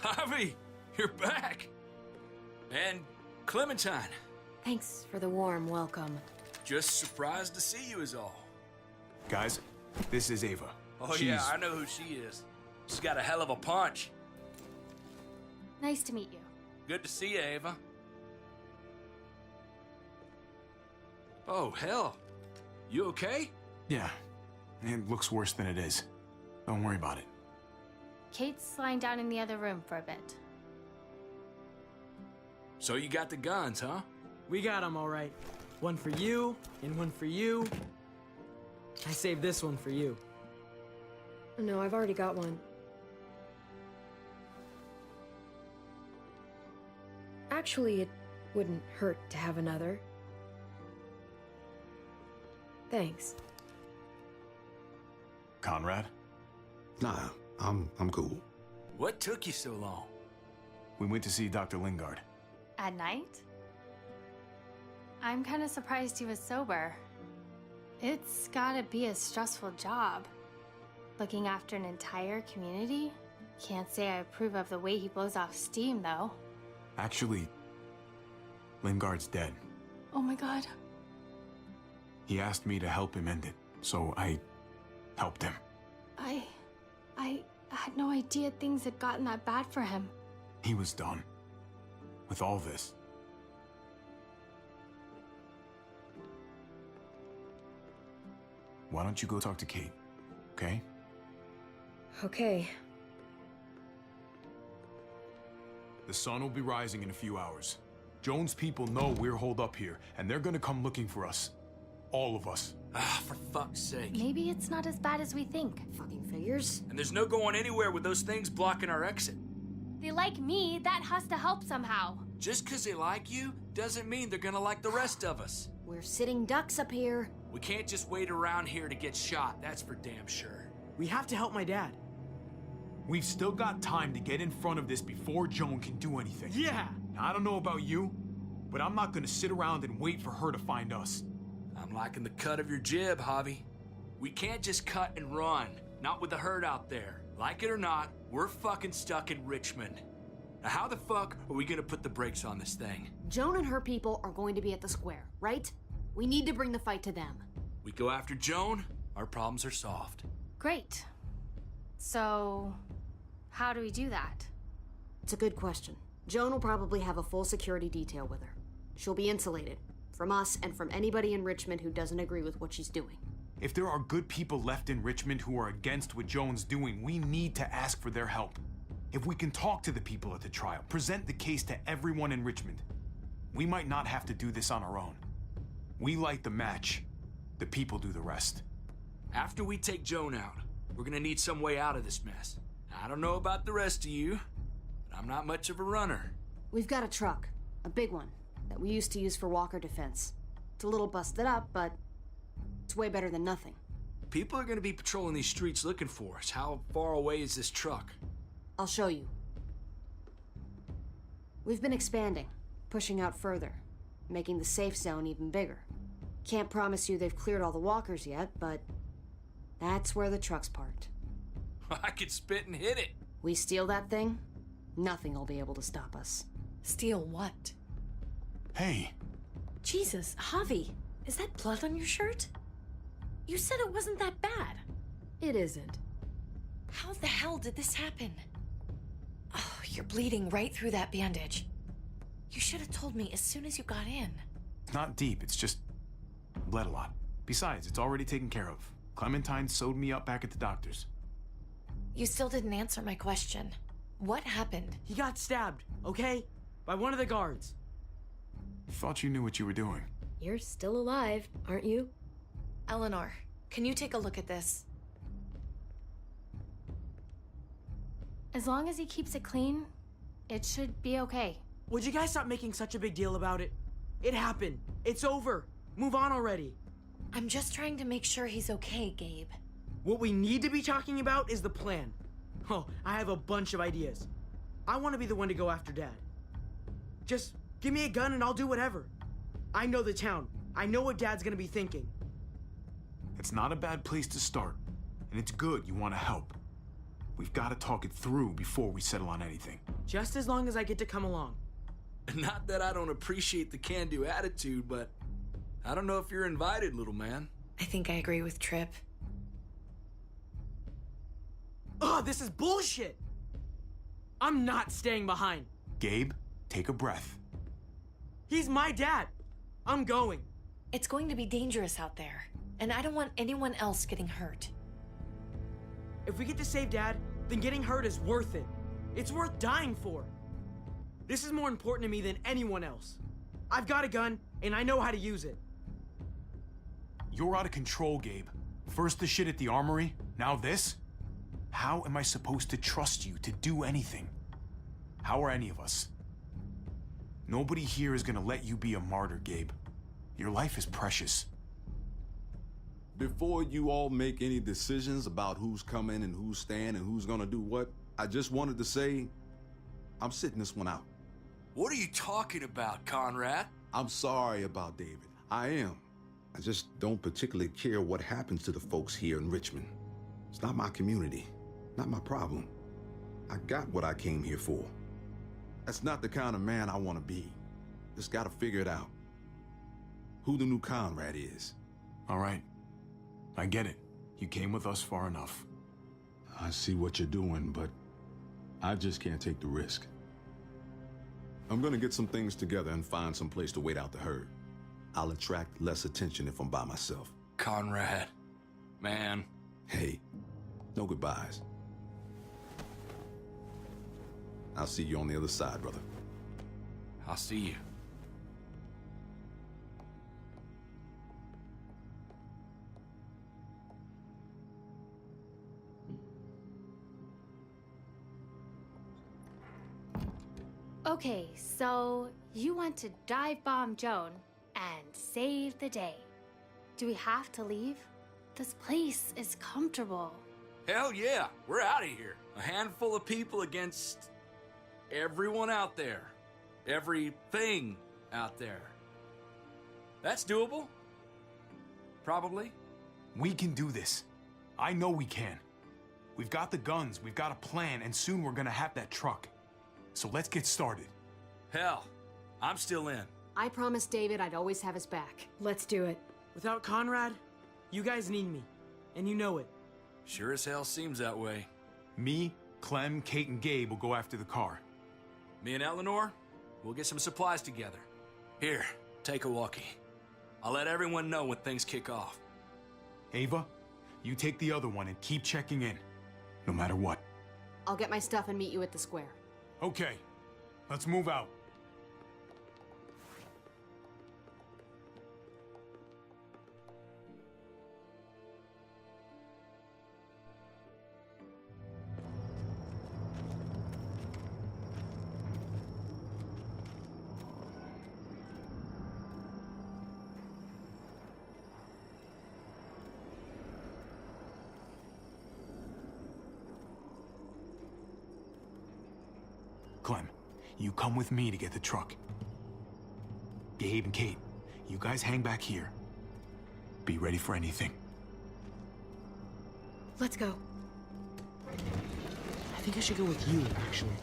Javi, you're back! And Clementine. Thanks for the warm welcome. Just surprised to see you is all. Guys, this is Ava. Oh yeah, I know who she is. She's got a hell of a punch. Nice to meet you. Good to see you, Ava. Oh, hell. You okay? Yeah, it looks worse than it is. Don't worry about it. Kate's lying down in the other room for a bit. So you got the guns, huh? We got them all right. One for you, and one for you. I saved this one for you. No, I've already got one. Actually, it wouldn't hurt to have another. Thanks. Conrad? Nah, I'm cool. What took you so long? We went to see Dr. Lingard. At night? I'm kind of surprised he was sober. It's gotta be a stressful job. Looking after an entire community? Can't say I approve of the way he blows off steam, though. Actually, Lingard's dead. Oh my god. He asked me to help him end it, so I helped him. I had no idea things had gotten that bad for him. He was done with all this. Why don't you go talk to Kate, okay? Okay. The sun will be rising in a few hours. Jones' people know we're holed up here, and they're gonna come looking for us. All of us. Ah, for fuck's sake. Maybe it's not as bad as we think. Fucking figures. And there's no going anywhere with those things blocking our exit. They like me, that has to help somehow. Just 'cause they like you doesn't mean they're gonna like the rest of us. We're sitting ducks up here. We can't just wait around here to get shot, that's for damn sure. We have to help my dad. We've still got time to get in front of this before Joan can do anything. Yeah! Now, I don't know about you, but I'm not gonna sit around and wait for her to find us. I'm liking the cut of your jib, Javi. We can't just cut and run, not with the herd out there. Like it or not, we're fucking stuck in Richmond. Now how the fuck are we gonna put the brakes on this thing? Joan and her people are going to be at the square, right? We need to bring the fight to them. We go after Joan, our problems are solved. Great. So, how do we do that? It's a good question. Joan will probably have a full security detail with her. She'll be insulated. From us and from anybody in Richmond who doesn't agree with what she's doing. If there are good people left in Richmond who are against what Joan's doing, we need to ask for their help. If we can talk to the people at the trial, present the case to everyone in Richmond, we might not have to do this on our own. We light the match, the people do the rest. After we take Joan out, we're gonna need some way out of this mess. I don't know about the rest of you, but I'm not much of a runner. We've got a truck, a big one, that we used to use for walker defense. It's a little busted up, but it's way better than nothing. People are gonna be patrolling these streets looking for us. How far away is this truck? I'll show you. We've been expanding, pushing out further, making the safe zone even bigger. Can't promise you they've cleared all the walkers yet, but that's where the truck's parked. I could spit and hit it. We steal that thing, nothing will be able to stop us. Steal what? Hey, Jesus, Javi, is that blood on your shirt? You said it wasn't that bad. It isn't. How the hell did this happen? Oh, you're bleeding right through that bandage. You should have told me as soon as you got in. it's not deep, it's just bled a lot. Besides, it's already taken care of. Clementine sewed me up back at the doctor's. You still didn't answer my question. What happened? He got stabbed, okay? By one of the guards. Thought you knew what you were doing. You're still alive, aren't you? Eleanor, can you take a look at this? As long as he keeps it clean, it should be okay. Would you guys stop making such a big deal about it? It happened. It's over. Move on already. I'm just trying to make sure he's okay, Gabe. What we need to be talking about is the plan. Oh, I have a bunch of ideas. I want to be the one to go after Dad. Just give me a gun and I'll do whatever. I know the town. I know what Dad's gonna be thinking. It's not a bad place to start, and it's good you want to help. We've got to talk it through before we settle on anything. Just as long as I get to come along. Not that I don't appreciate the can-do attitude, but I don't know if you're invited, little man. I think I agree with Tripp. Ugh, this is bullshit! I'm not staying behind. Gabe, take a breath. He's my dad. I'm going. It's going to be dangerous out there, and I don't want anyone else getting hurt. If we get to save Dad, then getting hurt is worth it. It's worth dying for. This is more important to me than anyone else. I've got a gun, and I know how to use it. You're out of control, Gabe. First the shit at the armory, now this? How am I supposed to trust you to do anything? How are any of us? Nobody here is gonna let you be a martyr, Gabe. Your life is precious. Before you all make any decisions about who's coming and who's staying and who's gonna do what, I just wanted to say, I'm sitting this one out. What are you talking about, Conrad? I'm sorry about David. I am. I just don't particularly care what happens to the folks here in Richmond. It's not my community, not my problem. I got what I came here for. That's not the kind of man I want to be. Just gotta figure it out. Who the new Conrad is. All right. I get it. You came with us far enough. I see what you're doing, but I just can't take the risk. I'm gonna get some things together and find some place to wait out the herd. I'll attract less attention if I'm by myself. Conrad. Man. Hey, no goodbyes. I'll see you on the other side, brother. I'll see you. Okay, so you want to dive bomb Joan and save the day. Do we have to leave? This place is comfortable. Hell yeah, we're out of here. A handful of people against everyone out there. Everything out there. That's doable. Probably. We can do this. I know we can. We've got the guns, we've got a plan, and soon we're gonna have that truck. So let's get started. Hell, I'm still in. I promised David I'd always have his back. Let's do it. Without Conrad, you guys need me. And you know it. Sure as hell seems that way. Me, Clem, Kate, and Gabe will go after the car. Me and Eleanor, we'll get some supplies together. Here, take a walkie. I'll let everyone know when things kick off. Ava, you take the other one and keep checking in, no matter what. I'll get my stuff and meet you at the square. Okay, let's move out. Clem, you come with me to get the truck. Gabe and Kate, you guys hang back here. Be ready for anything. Let's go. I think I should go with you, actually.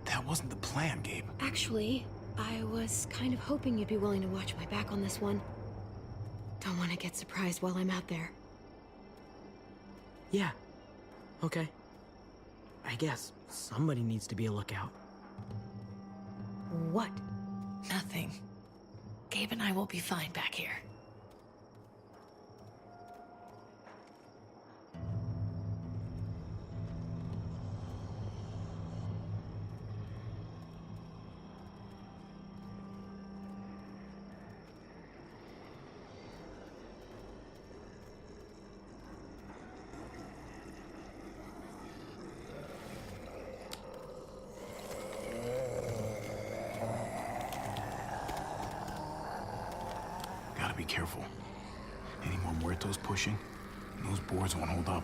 That wasn't the plan, Gabe. Actually, I was kind of hoping you'd be willing to watch my back on this one. Don't want to get surprised while I'm out there. Yeah. Okay. I guess somebody needs to be a lookout. What? Nothing. Gabe and I will be fine back here. Gotta be careful. Any more muertos pushing, and those boards won't hold up.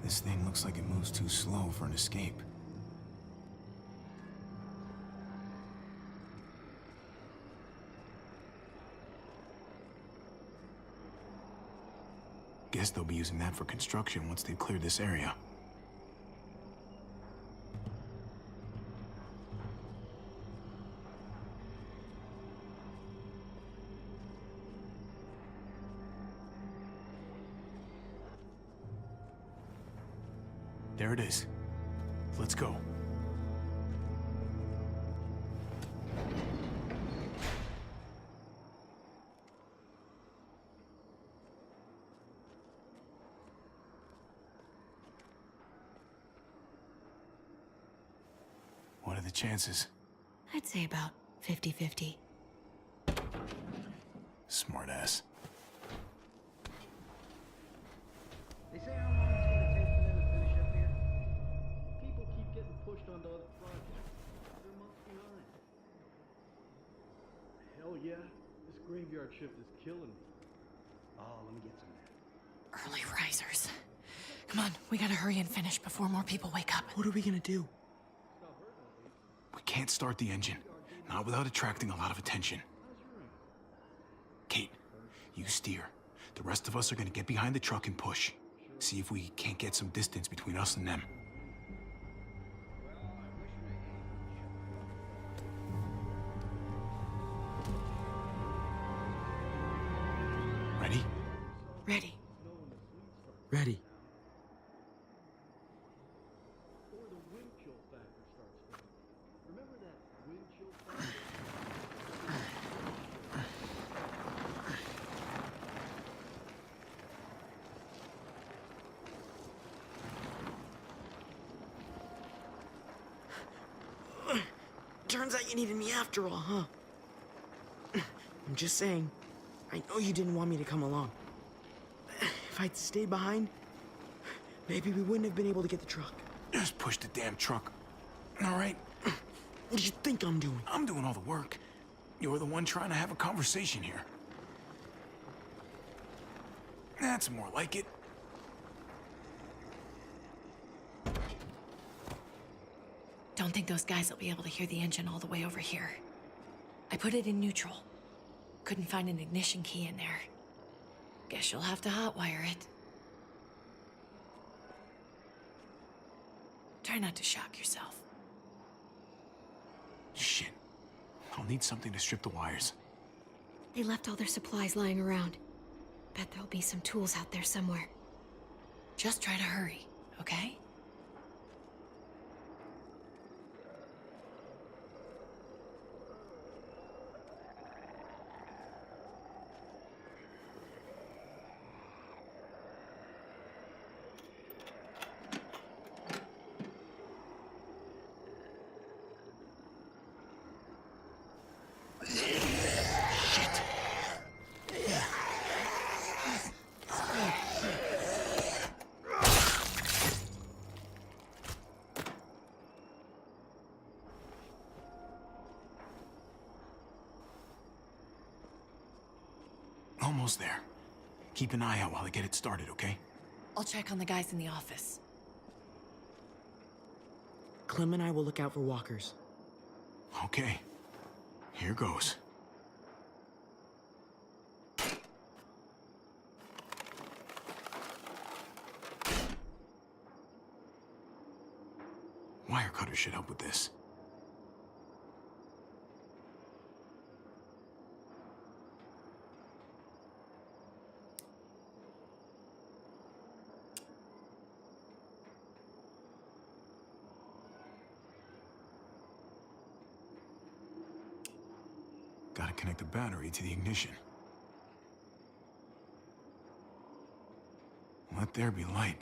This thing looks like it moves too slow for an escape. Guess they'll be using that for construction once they've cleared this area. There it is. Let's go. What are the chances? I'd say about 50-50. Smartass. They say how long it's going to take for them to finish up here. People keep getting pushed onto other projects. They're months behind. Hell yeah, this graveyard shift is killing me. Oh, let me get some of that. Early risers. Come on, we gotta hurry and finish before more people wake up. What are we gonna do? We can't start the engine. Not without attracting a lot of attention. Kate, you steer. The rest of us are gonna get behind the truck and push. See if we can't get some distance between us and them. Ready? Ready. Ready. Or the wind chill factor starts fading. Remember that wind chill factor? Turns out you needed me after all, huh? I'm just saying, I know you didn't want me to come along. If I'd stayed behind, maybe we wouldn't have been able to get the truck. Just push the damn truck. All right? What do you think I'm doing? I'm doing all the work. You're the one trying to have a conversation here. That's more like it. Don't think those guys will be able to hear the engine all the way over here. I put it in neutral. Couldn't find an ignition key in there. Guess you'll have to hotwire it. Try not to shock yourself. Shit. I'll need something to strip the wires. They left all their supplies lying around. Bet there'll be some tools out there somewhere. Just try to hurry, okay? Almost there. Keep an eye out while I get it started, okay? I'll check on the guys in the office. Clem and I will look out for walkers. Okay. Here goes. Wire cutter should help with this. Gotta connect the battery to the ignition. Let there be light.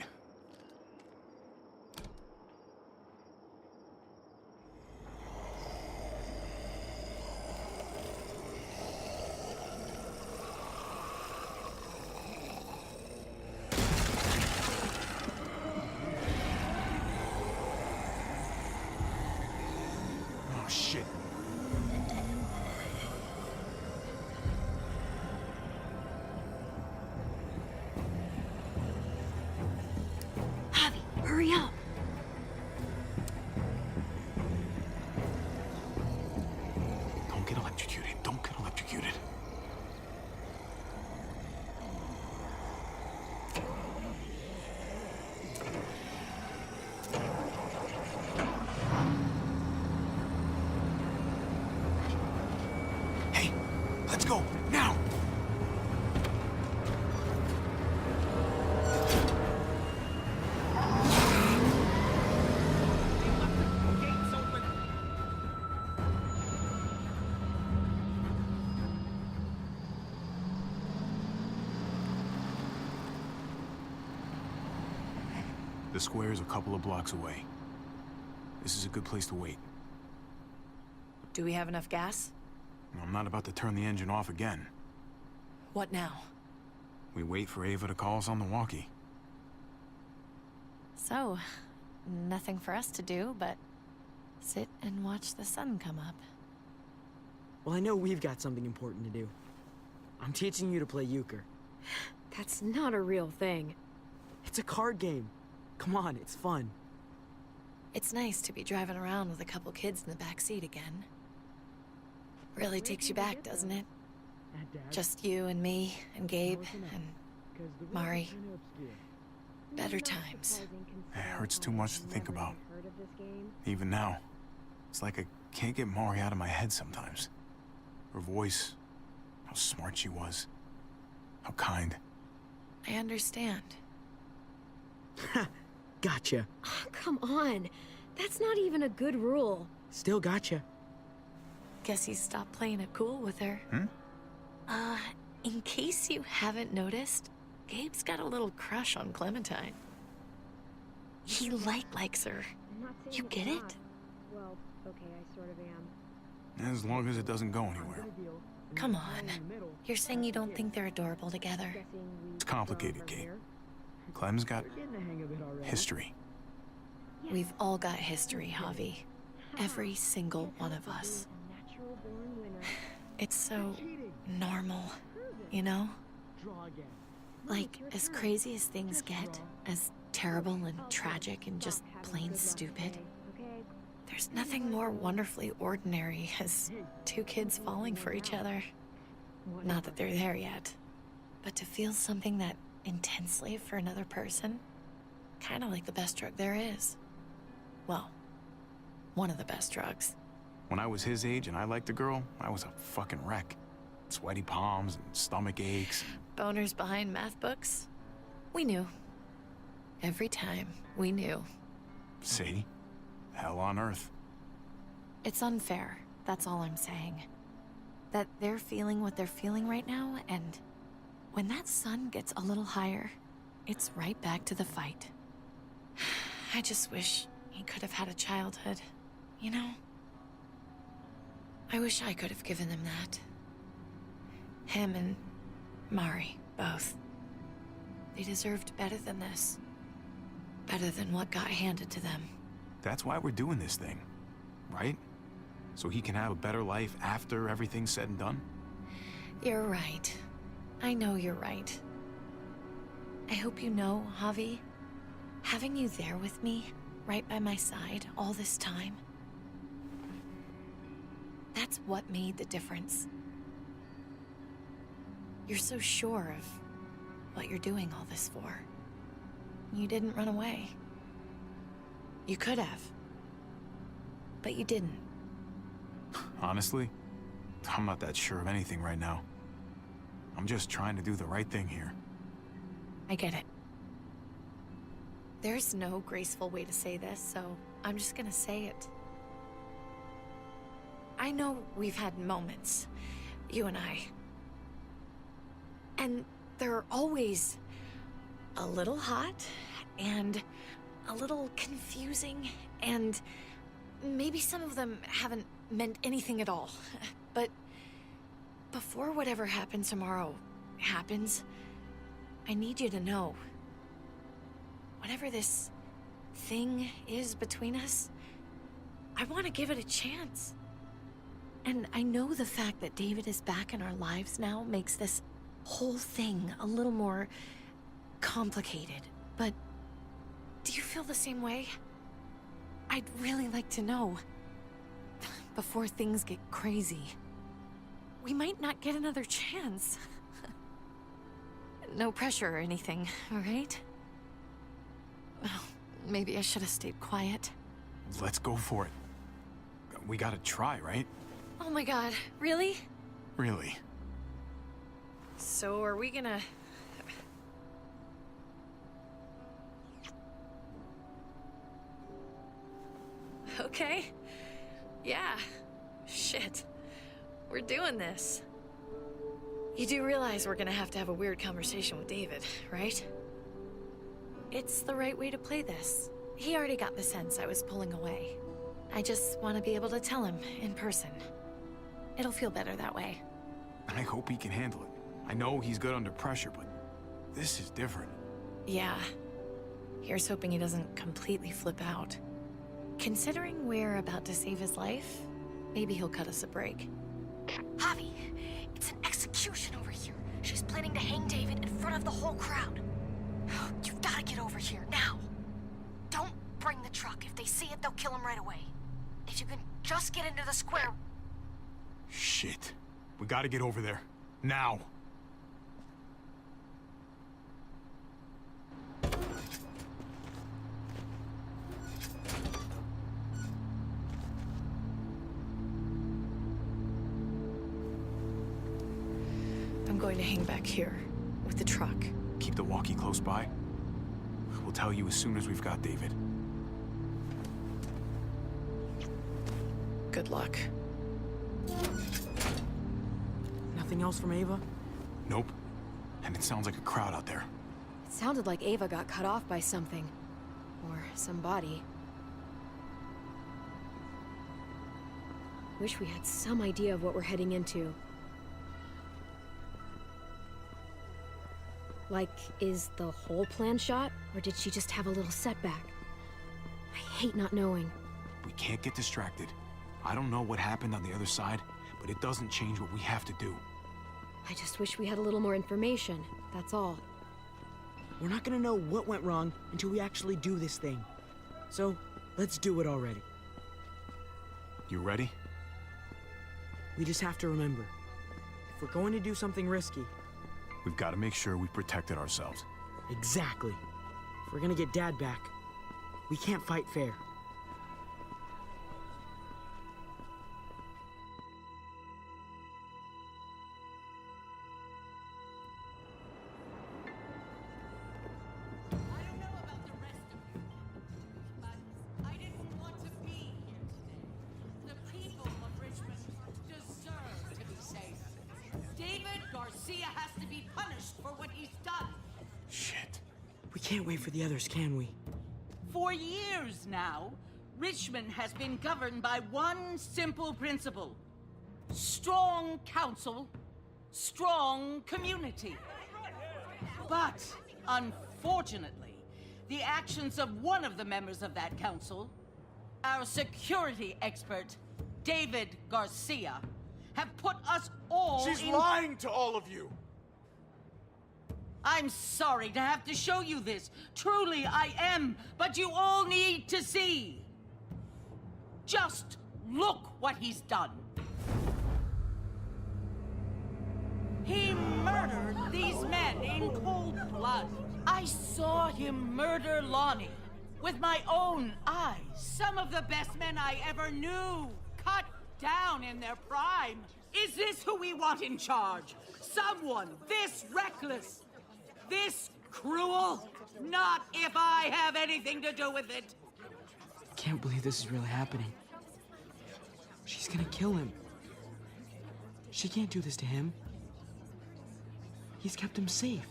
Oh, shit. Javi, Don't get electrocuted. Don't get electrocuted. Hey, let's go, now! The square's a couple of blocks away. This is a good place to wait. Do we have enough gas? I'm not about to turn the engine off again. What now? We wait for Ava to call us on the walkie. So, nothing for us to do but sit and watch the sun come up. Well, I know we've got something important to do. I'm teaching you to play euchre. That's not a real thing. It's a card game. Come on, it's fun. It's nice to be driving around with a couple kids in the back seat again. Really takes you back, doesn't it? Just you and me and Gabe and Mari. Better times. It hurts too much to think about. Even now, it's like I can't get Mari out of my head sometimes. Her voice, how smart she was, how kind. I understand. Gotcha. Oh, come on. That's not even a good rule. Still gotcha. Guess he stopped playing it cool with her. In case you haven't noticed, Gabe's got a little crush on Clementine. He likes her. You get it? Well, okay, I sort of am. As long as it doesn't go anywhere. Come on. You're saying you don't think they're adorable together? It's complicated, Kate. Clem's got history. We've all got history, Javi. Every single one of us. It's so normal, you know? Like, as crazy as things get, as terrible and tragic and just plain stupid, there's nothing more wonderfully ordinary as two kids falling for each other. Not that they're there yet, but to feel something that intensely for another person, kind of like the best drug there is. Well, one of the best drugs. When I was his age and I liked a girl, I was a fucking wreck. Sweaty palms and stomach aches. Boners behind math books? We knew. Every time, we knew. See? Hell on earth. It's unfair, that's all I'm saying. That they're feeling what they're feeling right now, and when that sun gets a little higher, it's right back to the fight. I just wish he could have had a childhood, you know? I wish I could have given them that. Him and Mari, both. They deserved better than this. Better than what got handed to them. That's why we're doing this thing, right? So he can have a better life after everything's said and done? You're right. I know you're right. I hope you know, Javi, having you there with me, right by my side, all this time, that's what made the difference. You're so sure of what you're doing all this for. You didn't run away. You could have. But you didn't. Honestly, I'm not that sure of anything right now. I'm just trying to do the right thing here. I get it. There's no graceful way to say this, so I'm just gonna say it. I know we've had moments, you and I. And they're always a little hot and a little confusing, and maybe some of them haven't meant anything at all. But before whatever happens tomorrow happens, I need you to know, whatever this thing is between us, I want to give it a chance. And I know the fact that David is back in our lives now makes this whole thing a little more complicated. But do you feel the same way? I'd really like to know. Before things get crazy. we might not get another chance. No pressure or anything, all right? Oh, maybe I should have stayed quiet. Let's go for it. We gotta try, right? Oh my god, really? Really. So are we gonna... Okay. Yeah. Shit. We're doing this. You do realize we're gonna have to have a weird conversation with David, right? It's the right way to play this. He already got the sense I was pulling away. I just want to be able to tell him in person. It'll feel better that way. I hope he can handle it. I know he's good under pressure, but this is different. Yeah. Here's hoping he doesn't completely flip out. Considering we're about to save his life, maybe he'll cut us a break. Javi, it's an execution over here. She's planning to hang David in front of the whole crowd. You've got to get over here, now. Don't bring the truck. If they see it, they'll kill him right away. If you can just get into the square... Shit. We gotta get over there. Now. I'm going to hang back here with the truck. Keep the walkie close by. We'll tell you as soon as we've got David. Good luck. Nothing else from Ava? Nope. And it sounds like a crowd out there. It sounded like Ava got cut off by something. Or somebody. Wish we had some idea of what we're heading into. Like, is the whole plan shot? Or did she just have a little setback? I hate not knowing. We can't get distracted. I don't know what happened on the other side, but it doesn't change what we have to do. I just wish we had a little more information, that's all. We're not gonna know what went wrong until we actually do this thing. So, let's do it already. You ready? We just have to remember, if we're going to do something risky... We've got to make sure we protected ourselves. Exactly. If we're gonna get Dad back, we can't fight fair. Can't wait for the others, can we? For years now, Richmond has been governed by one simple principle. Strong council, strong community. But, unfortunately, the actions of one of the members of that council, our security expert, David Garcia, have put us all She's lying to all of you! I'm sorry to have to show you this. Truly, I am. But you all need to see. Just look what he's done. He murdered these men in cold blood. I saw him murder Lonnie with my own eyes. Some of the best men I ever knew, cut down in their prime. Is this who we want in charge? Someone this reckless? This cruel? Not if I have anything to do with it. Can't believe this is really happening. She's gonna kill him. She can't do this to him. He's kept him safe.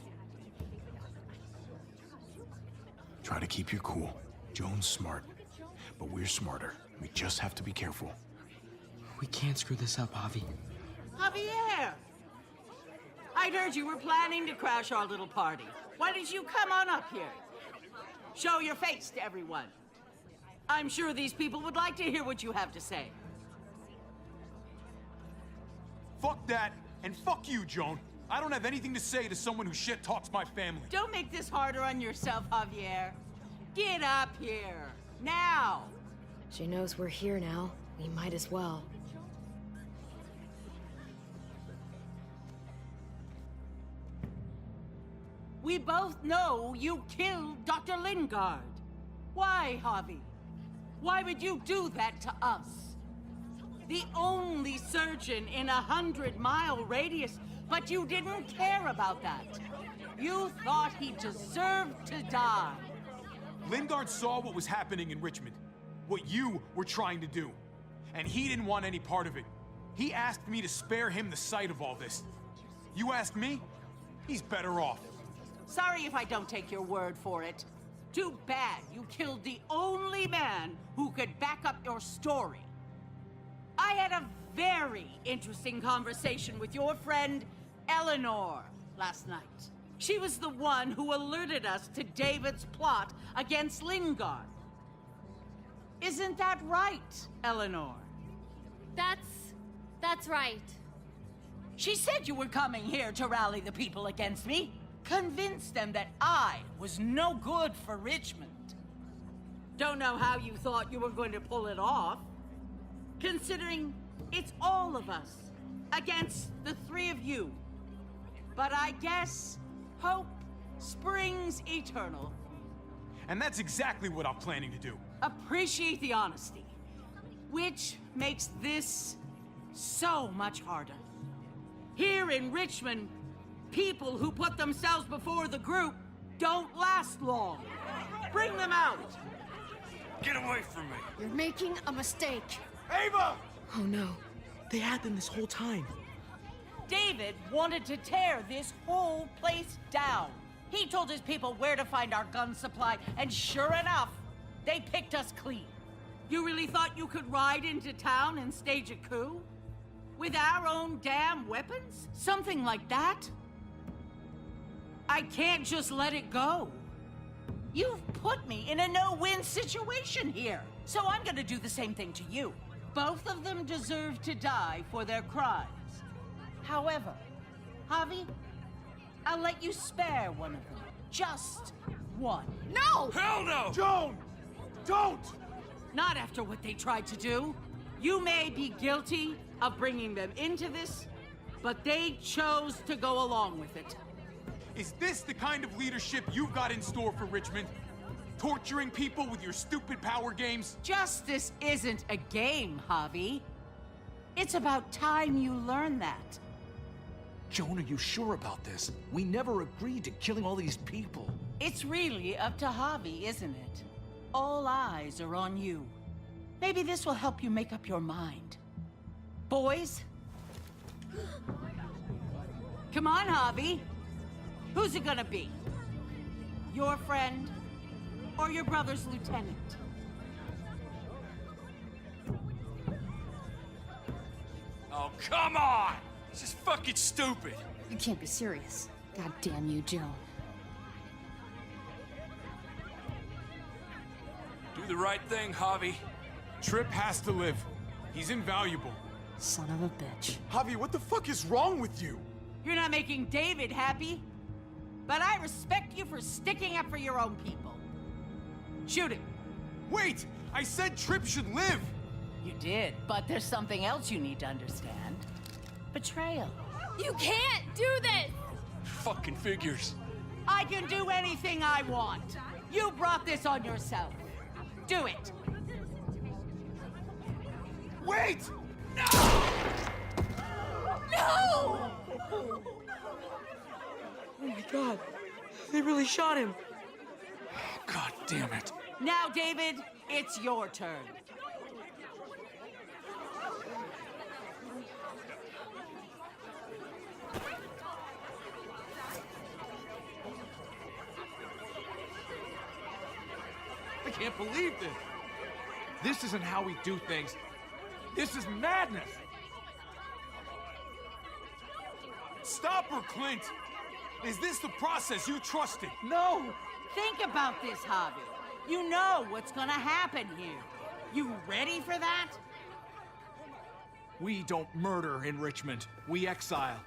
Try to keep your cool. Joan's smart, but we're smarter. We just have to be careful. We can't screw this up, Javi. Javier! I'd heard you were planning to crash our little party. Why did you come on up here? Show your face to everyone. I'm sure these people would like to hear what you have to say. Fuck that, and fuck you, Joan. I don't have anything to say to someone who shit-talks my family. Don't make this harder on yourself, Javier. Get up here, now. She knows we're here now. We might as well. We both know you killed Dr. Lingard. Why, Javi? Why would you do that to us? The only surgeon in a 100-mile radius, but you didn't care about that. You thought he deserved to die. Lingard saw what was happening in Richmond, what you were trying to do, and he didn't want any part of it. He asked me to spare him the sight of all this. You ask me? He's better off. Sorry if I don't take your word for it. Too bad you killed the only man who could back up your story. I had a very interesting conversation with your friend Eleanor last night. She was the one who alerted us to David's plot against Lingard. Isn't that right, Eleanor? That's right. She said you were coming here to rally the people against me. Convince them that I was no good for Richmond. Don't know how you thought you were going to pull it off, considering it's all of us against the three of you. But I guess hope springs eternal. And that's exactly what I'm planning to do. Appreciate the honesty, which makes this so much harder. Here in Richmond, people who put themselves before the group don't last long. Bring them out. Get away from me. You're making a mistake. Ava! Oh no, they had them this whole time. David wanted to tear this whole place down. He told his people where to find our gun supply, and sure enough, they picked us clean. You really thought you could ride into town and stage a coup? With our own damn weapons? Something like that? I can't just let it go. You've put me in a no-win situation here, so I'm gonna do the same thing to you. Both of them deserve to die for their crimes. However, Javi, I'll let you spare one of them. Just one. No! Hell no! Joan! Don't! Not after what they tried to do. You may be guilty of bringing them into this, but they chose to go along with it. Is this the kind of leadership you've got in store for Richmond? Torturing people with your stupid power games? Justice isn't a game, Javi. It's about time you learn that. Joan, are you sure about this? We never agreed to killing all these people. It's really up to Javi, isn't it? All eyes are on you. Maybe this will help you make up your mind. Boys? Come on, Javi. Who's it gonna be? Your friend or your brother's lieutenant? Oh, come on! This is fucking stupid. You can't be serious. God damn you, Joan. Do the right thing, Javi. Tripp has to live. He's invaluable. Son of a bitch. Javi, what the fuck is wrong with you? You're not making David happy, but I respect you for sticking up for your own people. Shoot him. Wait! I said Tripp should live! You did, but there's something else you need to understand. Betrayal. You can't do this! Fucking figures. I can do anything I want. You brought this on yourself. Do it. Wait! No! Oh my god, they really shot him. God damn it. Now, David, it's your turn. I can't believe this. This isn't how we do things. This is madness. Stop her, Clint! Is this the process you trusted? No! Think about this, Javi. You know what's gonna happen here. You ready for that? We don't murder in Richmond. We exile.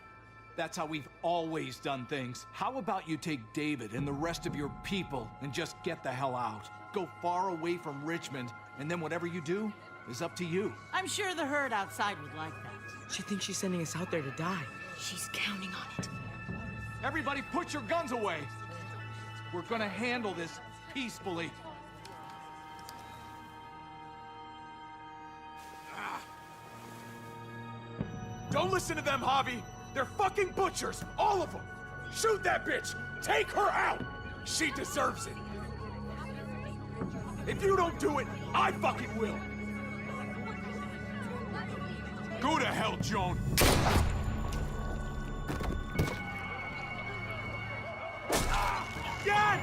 That's how we've always done things. How about you take David and the rest of your people and just get the hell out? Go far away from Richmond, and then whatever you do is up to you. I'm sure the herd outside would like that. She thinks she's sending us out there to die. She's counting on it. Everybody put your guns away! We're gonna handle this peacefully. Don't listen to them, Javi. They're fucking butchers, all of them. Shoot that bitch. Take her out. She deserves it. If you don't do it, I fucking will. Go to hell, Joan. Dad!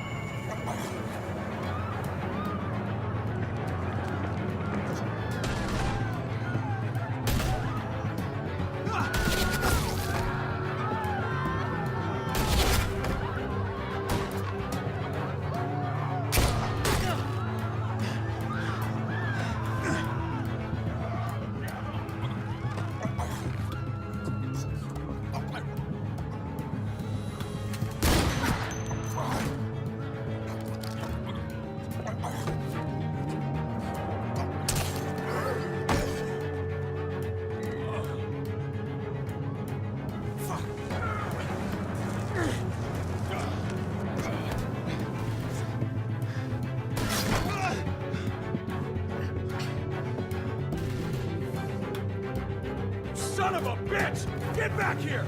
Son of a bitch! Get back here!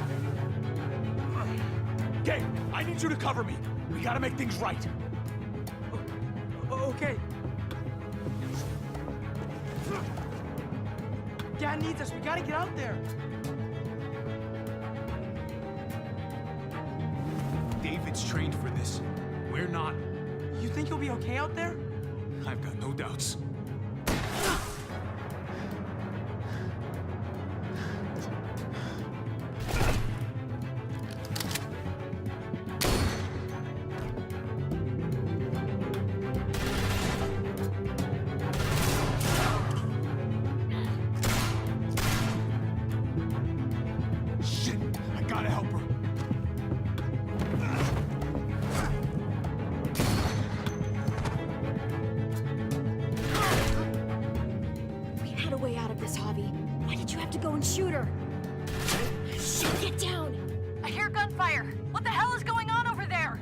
Okay, I need you to cover me. We gotta make things right. Okay. Dad needs us. We gotta get out there. David's trained for this. We're not. You think he'll be okay out there? I've got no doubts. Shit! I gotta help her. We had a way out of this, Javi. Why did you have to go and shoot her? Shit, get down! I hear gunfire. What the hell is going on over there?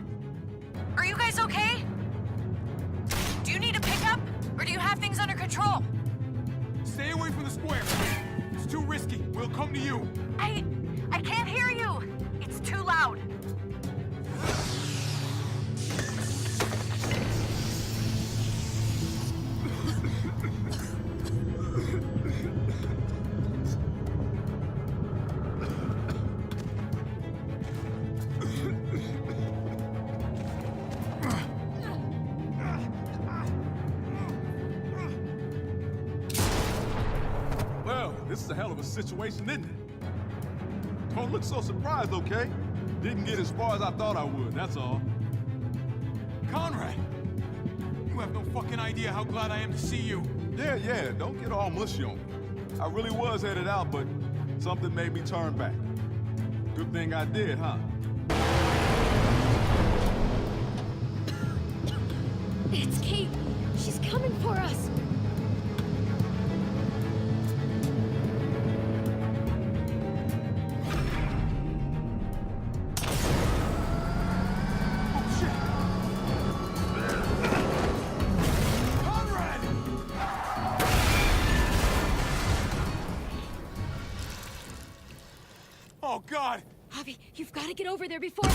Are you guys okay? Do you need a pickup? Or do you have things under control? Stay away from the square. It's too risky. We'll come to you. I can't hear you. It's too loud. Well, this is a hell of a situation, isn't it? Don't look so surprised, okay? Didn't get as far as I thought I would, that's all. Conrad! You have no fucking idea how glad I am to see you. Yeah, don't get all mushy on me. I really was headed out, but something made me turn back. Good thing I did, huh? It's Kate. She's coming for us. Oh, God! Javi, you've got to get over there before...